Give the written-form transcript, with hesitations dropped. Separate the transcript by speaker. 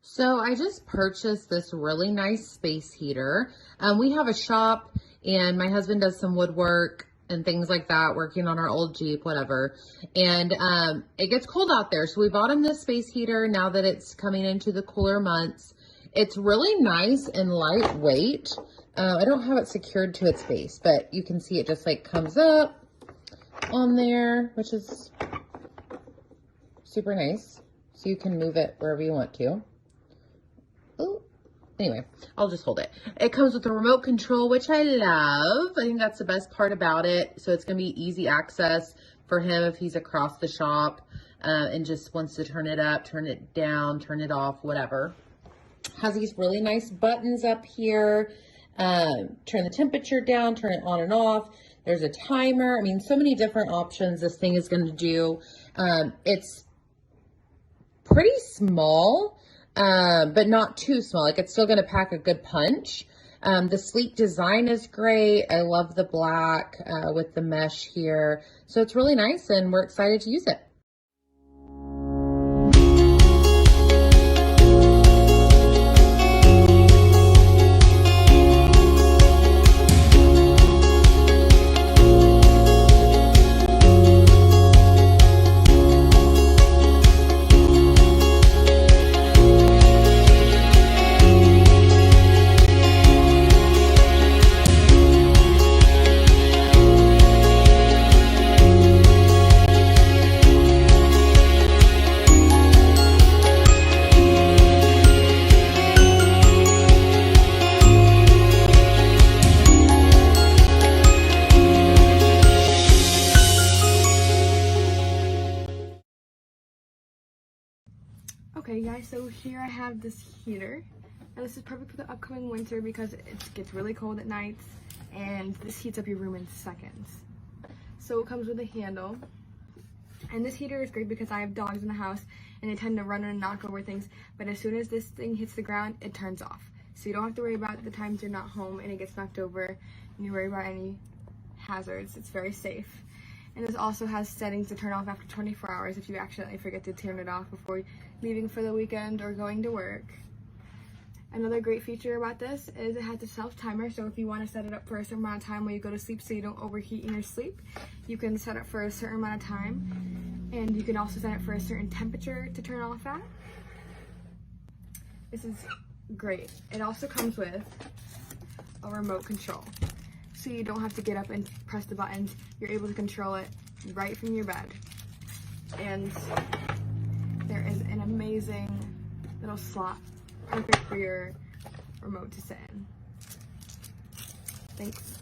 Speaker 1: So I just purchased this really nice space heater. We have a shop and my husband does some woodwork and things like that, working on our old Jeep, whatever. And it gets cold out there. So we bought him this space heater now that it's coming into the cooler months. It's really nice and lightweight. I don't have it secured to its base, but you can see it just like comes up on there, which is super nice. So you can move it wherever you want to. Oh, anyway, I'll just hold it. It comes with a remote control, which I love. I think that's the best part about it. So it's going to be easy access for him if he's across the shop and just wants to turn it up, turn it down, turn it off, whatever. Has these really nice buttons up here. Turn the temperature down, turn it on and off. There's a timer. I mean, so many different options this thing is going to do. It's pretty small. But not too small. Like, it's still going to pack a good punch. The sleek design is great. I love the black with the mesh here. So it's really nice and we're excited to use it.
Speaker 2: Okay guys, so here I have this heater, and this is perfect for the upcoming winter because it gets really cold at nights and this heats up your room in seconds. So it comes with a handle, and this heater is great because I have dogs in the house and they tend to run and knock over things, but as soon as this thing hits the ground, it turns off. So you don't have to worry about the times you're not home and it gets knocked over and you worry about any hazards. It's very safe. And this also has settings to turn off after 24 hours if you accidentally forget to turn it off before leaving for the weekend or going to work. Another great feature about this is it has a self-timer, so if you want to set it up for a certain amount of time when you go to sleep so you don't overheat in your sleep, you can set it for a certain amount of time, and you can also set it for a certain temperature to turn off at. This is great. It also comes with a remote control, so you don't have to get up and press the buttons. You're able to control it right from your bed. And there is an amazing little slot, perfect for your remote to sit in. Thanks.